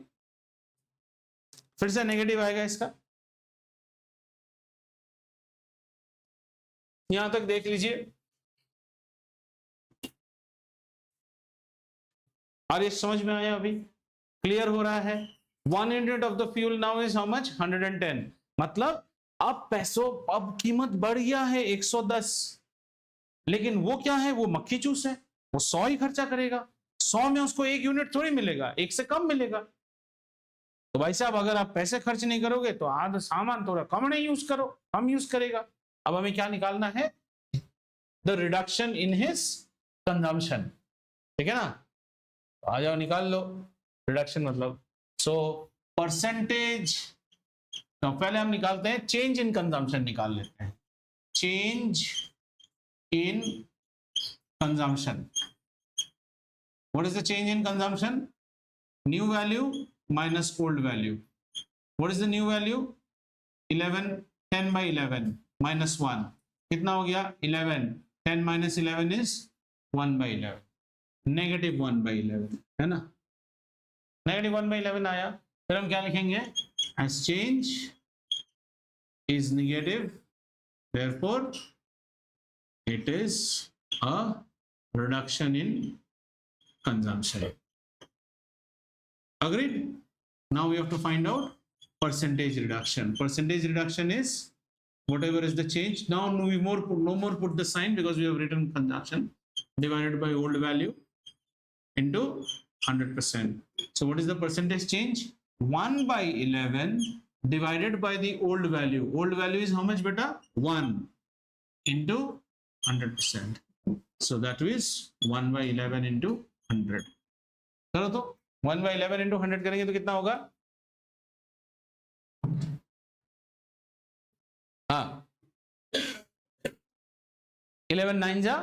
[SPEAKER 1] फिर से negative आएगा इसका। यहां तक देख लीजिए, और ये समझ में आया, अभी क्लियर हो रहा है। 1 unit of the fuel now is how much, 110। मतलब अब पैसों, अब कीमत बढ़ गया है 110, लेकिन वो क्या है, वो मक्खी चूस है, वो 100 ही खर्चा करेगा। 100 में उसको 1 यूनिट थोड़ी मिलेगा, 1 से कम मिलेगा। तो भाई साहब, अगर आप पैसे खर्च नहीं करोगे तो आधा सामान थोड़ा कम नहीं यूज करो, कम यूज करेगा। अब हमें क्या निकालना है, the reduction in his consumption, ठीक है ना। तो आ जाओ निकाल लो रिडक्शन मतलब। सो परसेंटेज, तो पहले हम निकालते हैं चेंज इन कंजम्पशन, निकाल लेते हैं change in consumption. What is the change in consumption, new value minus old value. What is the new value, 11, 10/11 minus 1, कितना हो गया 11, 10 माइनस 11 इज 1/11, नेगेटिव 1/11 है ना, नेगेटिव 1/11 आया। फिर हम क्या लिखेंगे, as change is negative, therefore it is a reduction in consumption. Agreed? Now we have to find out percentage reduction. Percentage reduction is whatever is the change. Now no more put the sign because we have written consumption divided by old value into 100%. So what is the percentage change? 1/11 divided by the old value. Old value is how much beta? 1 into 100%. So that is 1/11 into 100. करो तो 1/11 into 100 करेंगे तो कितना होगा, हाँ 11 9 जा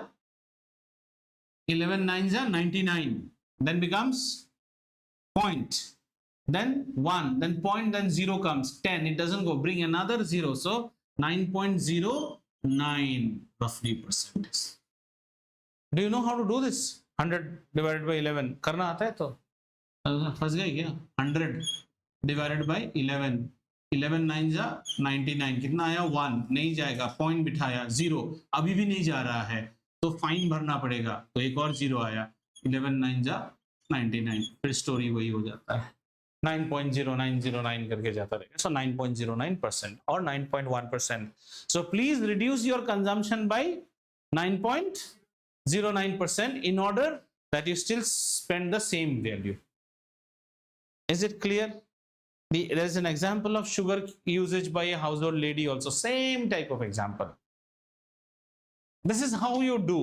[SPEAKER 1] 99, then becomes point, then 1, then point, then 0 comes 10, it doesn't go, bring another 0, so 9.09 roughly percent. Do you know how to do this? 100 divided by 11 करना आता है तो फंस गए क्या, 100 डिवाइडेड बाई 11, 11 9 जा 99, कितना आया 1, नहीं जाएगा, पॉइंट बिठाया 0, अभी भी नहीं जा रहा है तो फाइन भरना पड़ेगा, तो एक और 0 आया, 11 9 जा 99, फिर स्टोरी वही हो जाता है, 9.0909 करके जाता रहेगा। सो 9.09% और 9.1%. So please reduce your consumption by 9.09% in order that you still spend the same value. Is it clear? There is an example of sugar usage by a household lady also, same type of example. This is how you do.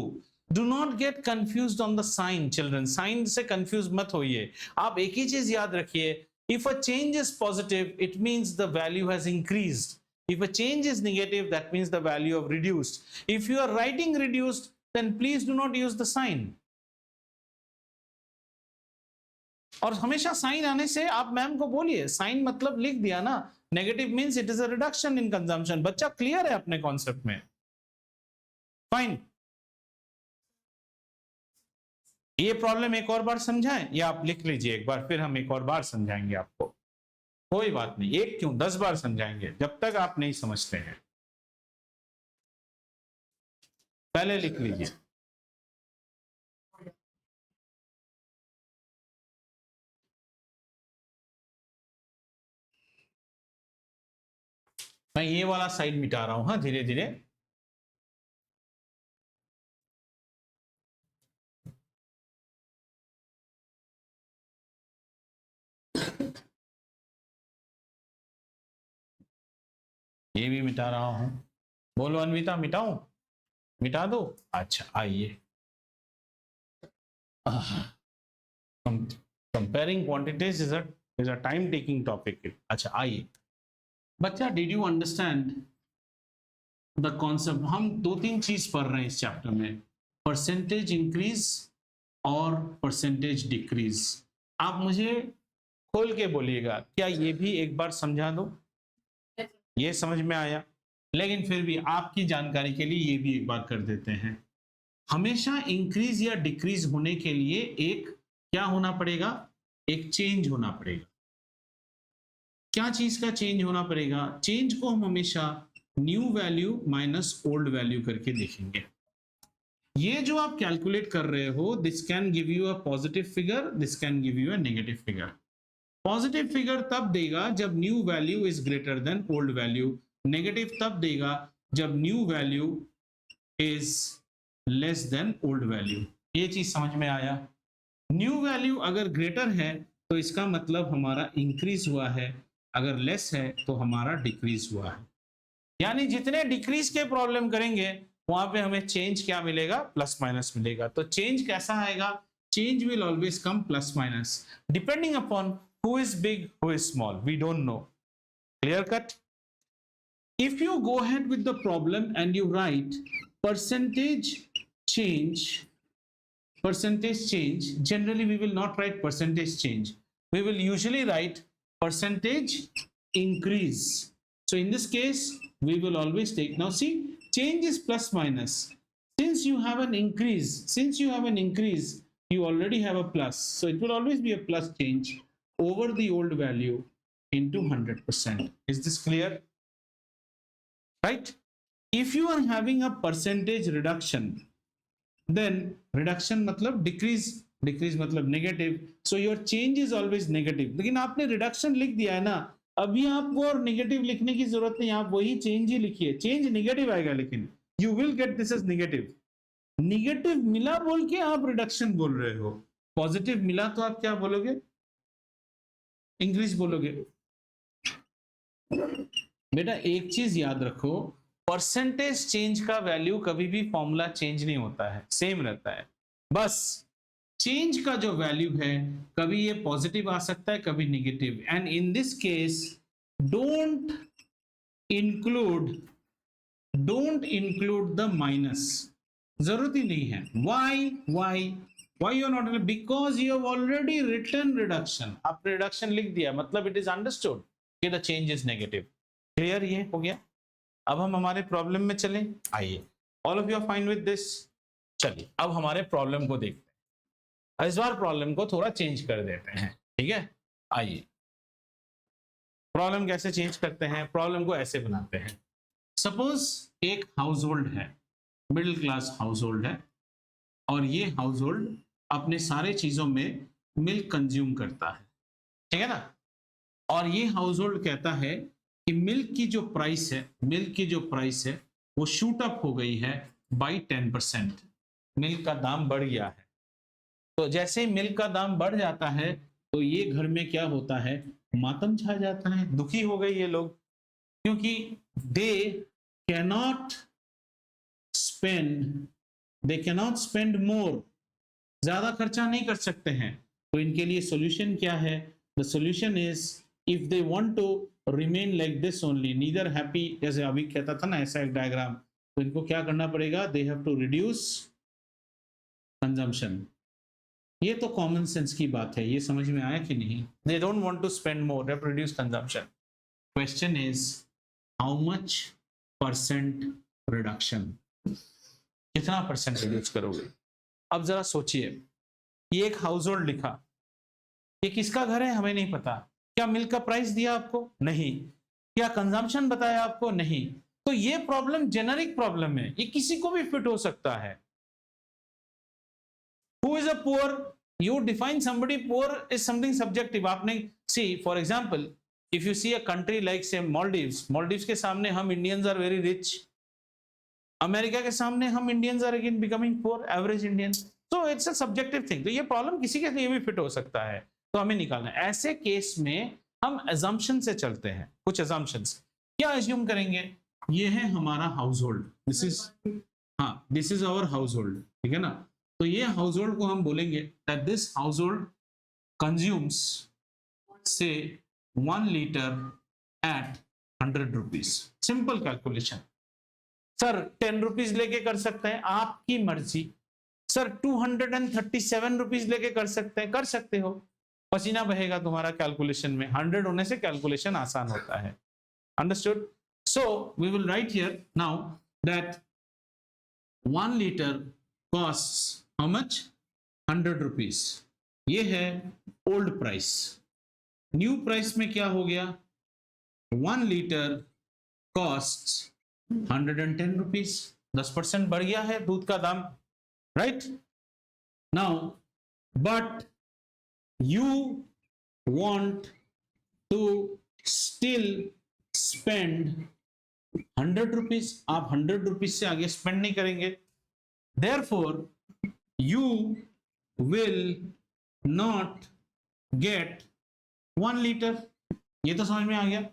[SPEAKER 1] Do not get confused on the sign, children. Sign से confused मत होइए। आप एक ही चीज याद रखिए, if a change is positive, it means the value has increased. If a change is negative, that means the value of reduced. If you are writing reduced, then please do not use the sign. और हमेशा sign आने से आप ma'am को बोलिए, sign मतलब लिख दिया ना, negative means it is a reduction in consumption. बच्चा क्लियर है अपने कॉन्सेप्ट में, फाइन। ये प्रॉब्लम एक और बार समझाएं या आप लिख लीजिए एक बार, फिर हम एक और बार समझाएंगे आपको, कोई बात नहीं, एक क्यों 10 बार समझाएंगे जब तक आप नहीं समझते हैं। पहले लिख लीजिए, मैं ये वाला साइड मिटा रहा हूं, हाँ धीरे धीरे। ये भी मिटा रहा हूं, बोलो अनविता, मिटाऊं, मिटा दो, अच्छा आइए। Comparing quantities is a time taking topic. अच्छा आइए बच्चा, did you understand the concept? हम 2-3 चीज पढ़ रहे हैं इस चैप्टर में, परसेंटेज इंक्रीज और परसेंटेज डिक्रीज। आप मुझे खोल के बोलिएगा, क्या ये भी एक बार समझा दो? ये समझ में आया। लेकिन फिर भी आपकी जानकारी के लिए ये भी एक बार कर देते हैं, हमेशा इंक्रीज या डिक्रीज होने के लिए एक क्या होना पड़ेगा, एक चेंज होना पड़ेगा। क्या चीज का चेंज होना पड़ेगा? चेंज को हम हमेशा new value minus old value करके देखेंगे। ये जो आप कैलकुलेट कर रहे हो, this can give you a positive figure, this can give you a negative figure. Positive figure तब देगा जब new value is greater than old value, negative तब देगा जब new value is less than old value. ये चीज समझ में आया? न्यू वैल्यू अगर ग्रेटर है तो इसका मतलब हमारा इंक्रीज हुआ है, अगर लेस है तो हमारा डिक्रीज हुआ है। यानी जितने डिक्रीज के प्रॉब्लम करेंगे वहां पे हमें चेंज क्या मिलेगा, प्लस माइनस मिलेगा। तो चेंज कैसा आएगा? Change will always come plus minus depending upon who is big, who is small, we don't know. Clear cut? If you go ahead with the problem and you write percentage change, generally we will not write percentage change, we will usually write percentage increase. So in this case we will always take, now see, change is plus minus. Since you have an increase, you already have a plus, so it will always be a plus change over the old value into 100%. Is this clear? Right? If you are having a percentage reduction, then reduction मतलब decrease मतलब negative, so your change is always negative. लेकिन आपने reduction लिख दिया है ना, अभी आपको और negative लिखने की जरूरत नहीं, आप वही change ही लिखिए। change negative आएगा, लेकिन you will get this as negative. negative मिला बोल के आप reduction बोल रहे हो, positive मिला तो आप क्या बोलोगे? इंक्रीज बोलोगे। बेटा एक चीज याद रखो, परसेंटेज चेंज का वैल्यू कभी भी फॉर्मूला चेंज नहीं होता है, सेम रहता है। बस चेंज का जो वैल्यू है कभी ये पॉजिटिव आ सकता है, कभी negative, and in this case don't include the minus, जरूरत ही नहीं है। Why you are not? Because you have already written reduction. आपने reduction लिख दिया, मतलब it is understood कि the change is negative. Clear? ये हो गया। अब हम हमारे प्रॉब्लम में चलें, आइए। All of you are fine with this? चलिए अब हमारे प्रॉब्लम को देखते हैं। इस बार प्रॉब्लम को थोड़ा चेंज कर देते हैं, ठीक है? आइए, प्रॉब्लम कैसे चेंज करते हैं? प्रॉब्लम को ऐसे बनाते हैं। सपोज एक हाउस होल्ड है, मिडिल क्लास हाउस होल्ड है, और ये हाउस होल्ड अपने सारे चीजों में मिल्क कंज्यूम करता है, ठीक है ना? और ये हाउस होल्ड कहता है कि मिल्क की जो प्राइस है वो शूट अप हो गई है बाई 10%। मिल्क का दाम बढ़ गया है। तो जैसे मिल्क का दाम बढ़ जाता है तो ये घर में क्या होता है, मातम छा जाता है, दुखी हो गए ये लोग, क्योंकि दे कैनॉट स्पेंड मोर, ज्यादा खर्चा नहीं कर सकते हैं। तो इनके लिए सॉल्यूशन क्या है? The solution is, if they want to remain like this only, neither happy, जैसे अभी कहता था ना ऐसा एक डायग्राम, तो इनको क्या करना पड़ेगा? They have to reduce consumption. ये तो कॉमन सेंस की बात है, ये समझ में आया कि नहीं? They don't want to spend more, they have to reduce consumption. Question is how much percent reduction, कितना परसेंट रिड्यूस करोगे? अब जरा सोचिए, ये एक हाउस होल्ड लिखा, ये किसका घर है हमें नहीं पता। क्या मिल्क का प्राइस दिया आपको? नहीं। क्या कंजम्पशन बताया आपको? नहीं। तो ये प्रॉब्लम जेनरिक प्रॉब्लम है, ये किसी को भी फिट हो सकता है। Who is a poor? You define somebody poor is something subjective. आपने see for example, if you see a country like say Maldives के सामने हम Indians are very rich. America के सामने हम Indians are again becoming poor, average Indian. तो it's a subjective thing. तो ये प्रॉब्लम किसी के लिए भी फिट हो सकता है, तो हमें निकालना है। ऐसे केस में हम अजम्पशन से चलते हैं, कुछ अजम्पशंस। क्या अज्यूम करेंगे? ये है हमारा household, this is our household, ठीक है ना? तो ये हाउस होल्ड को हम बोलेंगे that this house hold consumes से 1 litre at 100 rupees. Simple calculation. Sir 10 rupees लेके कर सकते हैं, आपकी मर्जी। सर 237 रुपीज लेके कर सकते हैं, कर सकते हो, पसीना बहेगा तुम्हारा कैलकुलेशन में। 100 होने से कैलकुलेशन आसान होता है। Understood? So we will write here now that 1 liter costs how much? 100 rupees. ये है old price. New price में क्या हो गया? 1 liter costs 110 rupees. 10% बढ़ गया है दूध का दाम, right? Now, but you want to still spend 100 rupees. आप 100 rupees से आगे spend नहीं करेंगे. Therefore, you will not get 1 liter. ये तो समझ में आ गया.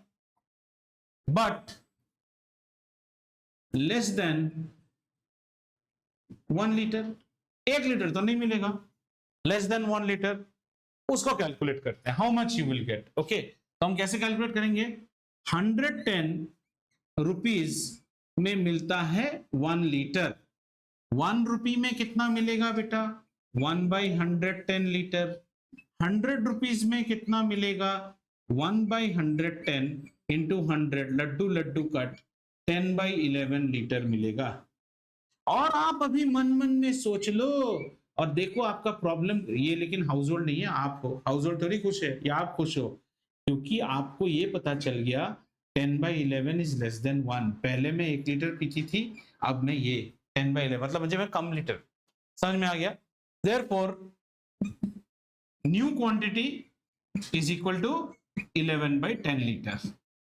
[SPEAKER 1] But less than 1 liter, 1 litre तो नहीं मिलेगा. Less than 1 liter, उसको कैलकुलेट करते हैं. How much you will get? Okay, तो हम कैसे कैलकुलेट करेंगे? 110 रुपीज में मिलता है 1 लीटर. 1 रुपी में कितना मिलेगा बेटा? 1/110 लीटर. 100 रुपीज में कितना मिलेगा? 1/110 इंटू 100, लड्डू लड्डू कट 10/11 लीटर मिलेगा. और आप अभी मन मन में सोच लो और देखो आपका प्रॉब्लम ये, लेकिन हाउस होल्ड नहीं है. आप हो हाउस होल्ड थोड़ी खुश है, या आप खुश हो क्योंकि आपको ये पता चल गया 10/11 इज लेस देन 1. पहले मैं 1 लीटर पीती थी, अब मैं ये 10/11, मतलब मुझे मैं कम लीटर. समझ में आ गया? Therefore, new quantity is equal to 11/10 litre.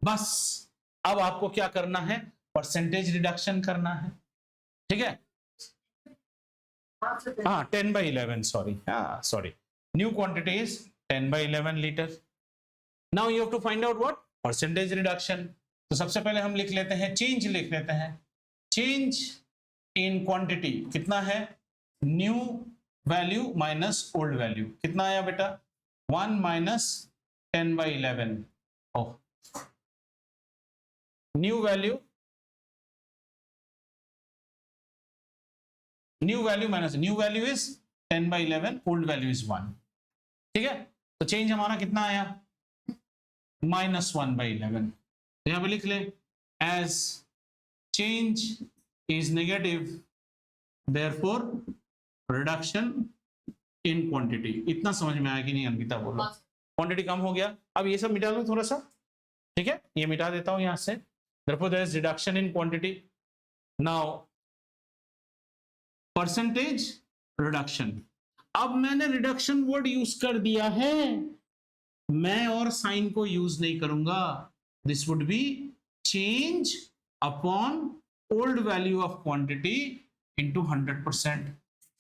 [SPEAKER 1] बस अब आपको क्या करना है? परसेंटेज रिडक्शन करना है. ठीक है? हाँ, 10/11, sorry. New quantity is 10/11 litre. Now you have to find out what? Percentage reduction. तो सबसे पहले हम लिख लेते हैं, चेंज लिख लेते हैं. चेंज इन क्वांटिटी कितना है? New value minus old value. कितना आया बेटा? 1 minus 10/11. Oh, new value minus new value is 10/11, old value is 1. ठीक है? तो चेंज हमारा कितना आया? -1/11. यहां पे लिख ले, as change is negative therefore reduction in quantity. इतना समझ में आया कि नहीं अंकिता? बोलो. क्वांटिटी कम हो गया. अब ये सब मिटा लो थोड़ा सा. ठीक है, ये मिटा देता हूं यहां से. therefore there is reduction in quantity. now percentage reduction. अब मैंने रिडक्शन वर्ड यूज कर दिया है, मैं और साइन को यूज नहीं करूंगा. This would be change upon old value of quantity into 100%.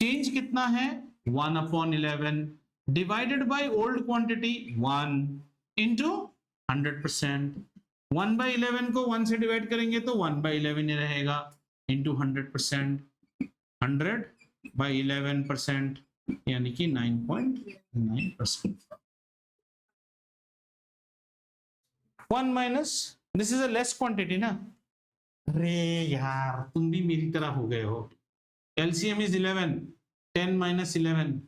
[SPEAKER 1] Change कितना है? 1/11 divided by old quantity 1 into 100%. 1/11 को 1 से डिवाइड करेंगे तो 1/11 ही रहेगा, इंटू 100%. 100/11% यानी कि 9.9%. 1 minus, this is a less quantity ना. अरे यार, तुम भी मेरी तरह हो गए हो. LCM is 11. 10 माइनस 11.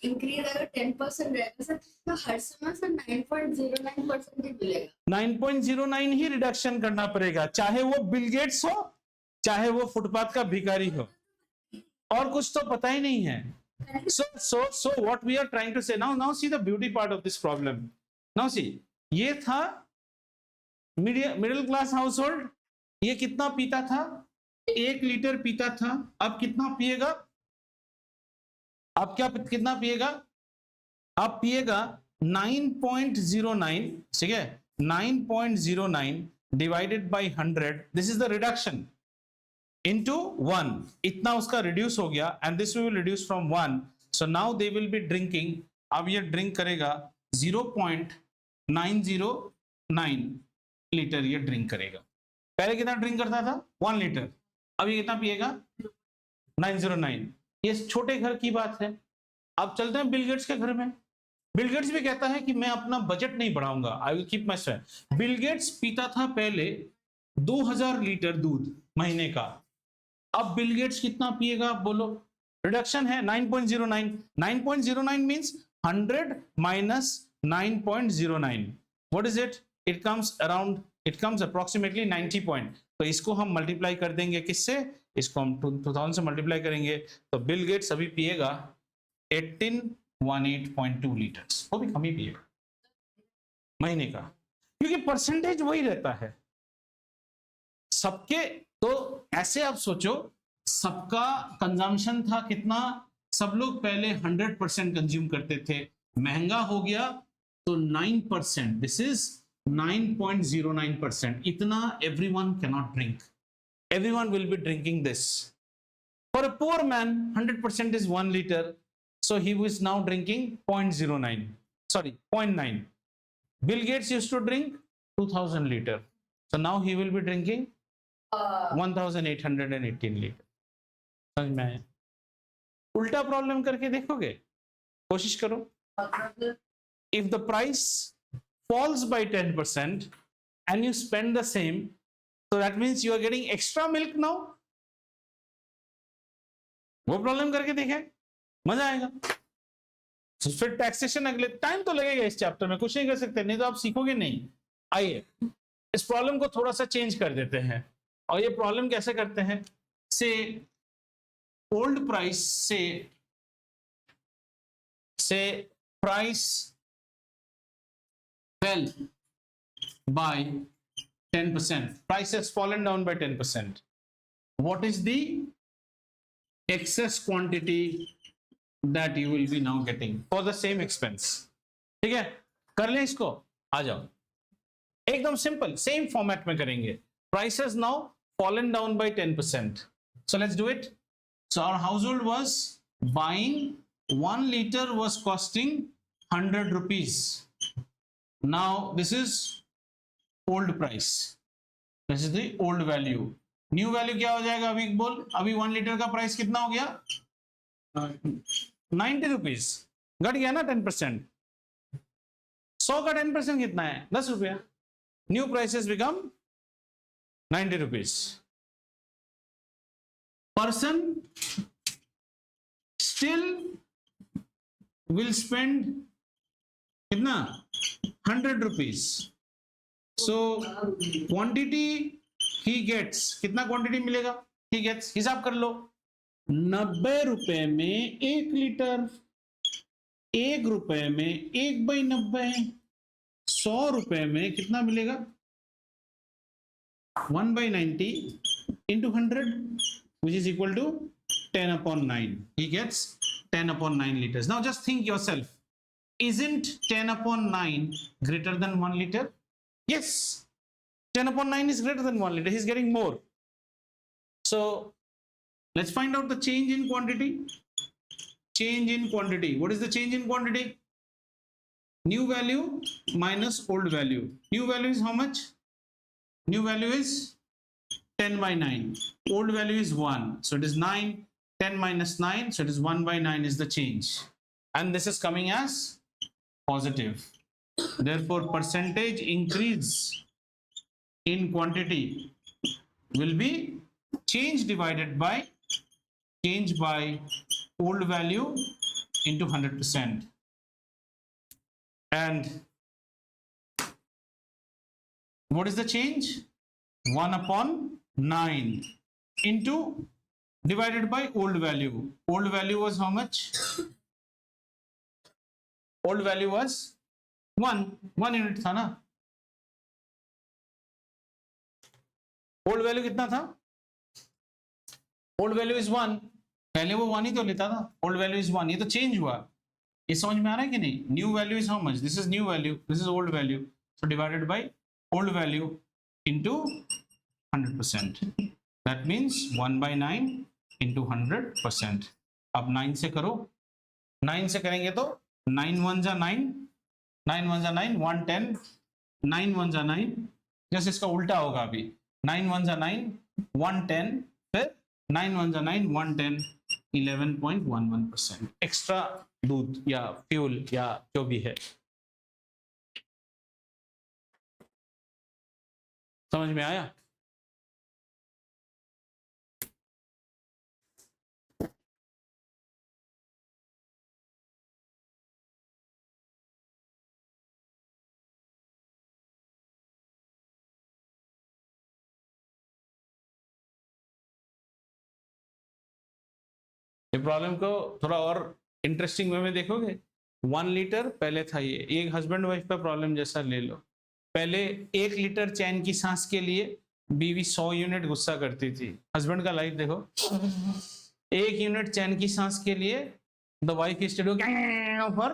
[SPEAKER 3] इंक्रीज अगर 10% रहेगा सर, तो हर समय सर 9.09% ही मिलेगा.
[SPEAKER 1] 9.09 ही रिडक्शन करना पड़ेगा, चाहे वो बिल गेट्स हो, चाहे वो फुटपाथ का भिखारी हो. और कुछ तो पता ही नहीं है. so what we are trying to say now see the beauty part of this problem. now see, ये था मिडिल क्लास हाउस होल्ड. ये कितना पीता था? 1 लीटर पीता था. अब कितना पिएगा? अब क्या कितना पिएगा? अब पिएगा 9.09. ठीक है, 9.09 divided by 100. This is the reduction into 1. इतना उसका रिड्यूस हो गया, and this will reduce from 1. so now they will be drinking. अब ये ड्रिंक करेगा 0.909 लीटर ये ड्रिंक करेगा. पहले कितना ड्रिंक करता था? 1 लीटर. अब ये कितना पिएगा? 909. ये छोटे घर की बात है. अब चलते हैं बिल गेट्स के घर में. बिल गेट्स भी कहता है कि मैं अपना बजट नहीं बढ़ाऊंगा, I will keep my spend. Bill Gates पीता था पहले 2000 लीटर दूध महीने का. अब बिल गेट्स कितना पिएगा? आप बोलो. रिडक्शन है 9.09. 9.09 means 100 minus 9.09. What is it? It comes approximately 90 point. तो इसको हम मल्टीप्लाई कर देंगे किससे? इसको हम 2000 से मल्टीप्लाई करेंगे तो बिल गेट्स अभी पिएगा 1818.2 लीटर्स. वो भी कम ही पिएगा महीने का, क्योंकि परसेंटेज वही रहता है सबके. तो ऐसे आप सोचो, सबका कंजम्पशन था कितना? सब लोग पहले 100% कंज्यूम करते थे, महंगा हो गया तो 9%. This is 9.09%. इतना everyone cannot drink. Everyone will be drinking this. For a poor man, 100% is 1 liter. So he was now drinking 0.09. Sorry, 0.9. Bill Gates used to drink 2000 liter. So now he will be drinking 1818 liter. समझ में आया? उल्टा problem करके देखोगे, कोशिश करो. If the price falls by 10% and you spend the same, so that means you are getting extra milk now. वो problem करके देखें, मजा आएगा. तो फिर टैक्सेशन अगले टाइम तो लगेगा इस चैप्टर में, कुछ नहीं कर सकते, नहीं तो आप सीखोगे नहीं. आइए इस प्रॉब्लम को थोड़ा सा चेंज कर देते हैं. और ये प्रॉब्लम कैसे करते हैं? से ओल्ड प्राइस से price fell by 10%. Price has fallen down by 10%. What is the excess quantity that you will be now getting for the same expense? ठीक है, कर लें इसको. आ जाओ, एकदम सिंपल सेम फॉर्मेट में करेंगे. Price has now fallen down by 10%. So let's do it. So our household was buying 1 liter was costing 100 rupees. Now this is old price. This is the old value. New value क्या हो जाएगा? अभी बोल, अभी 1 litre का price कितना हो गया? 90 रुपीज. घट गया ना 10%. 100 का 10% कितना है? 10 रुपया. New prices become 90 rupees. Person still will spend कितना? 100 rupees. So quantity he gets, कितना क्वांटिटी मिलेगा? He gets, हिसाब कर लो, 90 रुपए में 1 लीटर, 1 रुपए में 1/90, 100 रुपए में कितना मिलेगा? 1/90 into 100, which is equal to 10/9. He gets 10/9 liters. Now just think yourself, isn't 10/9 greater than 1 liter? Yes, 10/9 is greater than 1 liter. He's getting more. So let's find out the change in quantity. Change in quantity. What is the change in quantity? New value minus old value. New value is how much? New value is 10/9. Old value is 1. So it is 9. 10 minus 9. So it is 1/9 is the change. And this is coming as positive. Therefore, percentage increase in quantity will be change divided by change by old value into 100%. And what is the change? 1/9 into divided by old value. Old value was how much? Old value was 1 unit था ना. Old value कितना था? Old value is 1. पहले वो 1 ही तो लेता था. Old value is 1. ये तो चेंज हुआ. ये समझ में आ रहा है कि नहीं? New value is how much? This is new value, this is old value. So divided by old value into 100%. That means 1/9 into 100%. अब 9 से करो. 9 से करेंगे तो 9 1 जा 9, 9 1 जा 9, 110, 9 1 जा 9. जैसे इसका उल्टा होगा अभी. 9 1 जा 9, 110, फिर 9 1 जा 9, 110, 11.11% एक्स्ट्रा दूध या फ्यूल या जो भी है. समझ में आया? प्रॉब्लम को थोड़ा और इंटरेस्टिंग वे में देखोगे, 1 लीटर पहले था, ये एक हस्बैंड वाइफ का प्रॉब्लम जैसा ले लो। पहले 1 लीटर चैन की सांस के लिए बीवी 100 यूनिट गुस्सा करती थी। हस्बैंड का लाइफ देखो, 1 यूनिट चैन की सांस के लिए the wife is for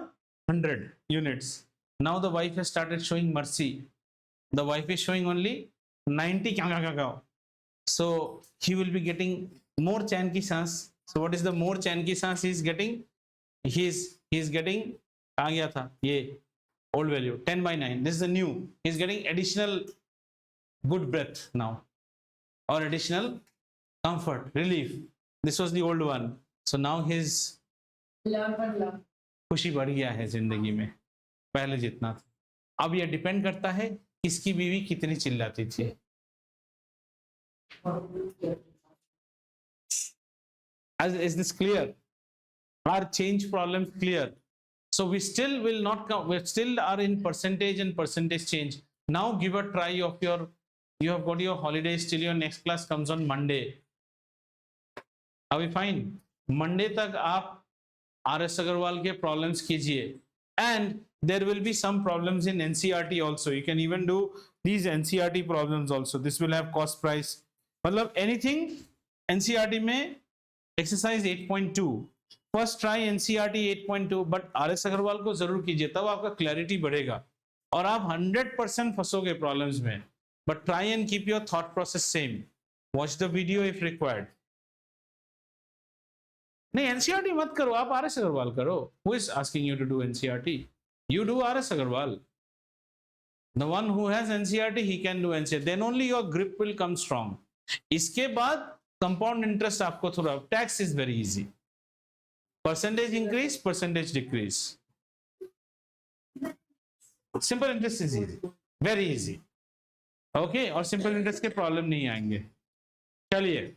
[SPEAKER 1] 100 units. Now the wife has started showing mercy. The wife is showing only 90. So he will be getting more चैन की सांस. So what is the more चैन की सांस he is getting? He is getting, कहाँ गया था ये old value 10/9. This is the new. He is getting additional good breath now, or additional comfort, relief. This was the old one. So now his खुशी बढ़ गया है जिंदगी में पहले जितना था। अब यह डिपेंड करता है किसकी बीवी कितनी चिल्लाती थी। Is this clear? Are change problems clear? So we still will not come, we still are in percentage and percentage change. Now give a try of your, you have got your holidays till your next class comes on Monday. Are we fine? Monday तक आप RS Agarwal के problems कीजिए, and there will be some problems in NCERT also. You can even do these NCERT problems also. This will have cost price. मतलब anything NCERT में exercise 8.2. First try NCERT 8.2, but RS Agarwal को जरूर कीजिए, तब आपका clarity बढ़ेगा और आप 100% फंसोगे प्रॉब्लम्स में. But try and keep your thought process same. Watch the video if required. नहीं एनसीईआरटी मत करो, आप आरएस अग्रवाल करो. Who is asking you to do NCERT? You do RS Agarwal. The one who has NCERT, he can do NCERT. Then only your grip will come strong. इसके बाद compound interest आपको थोड़ा, tax is very easy. Percentage increase, percentage decrease. Simple interest is easy, very easy. Okay, और simple interest के problem नहीं आएंगे. चलिए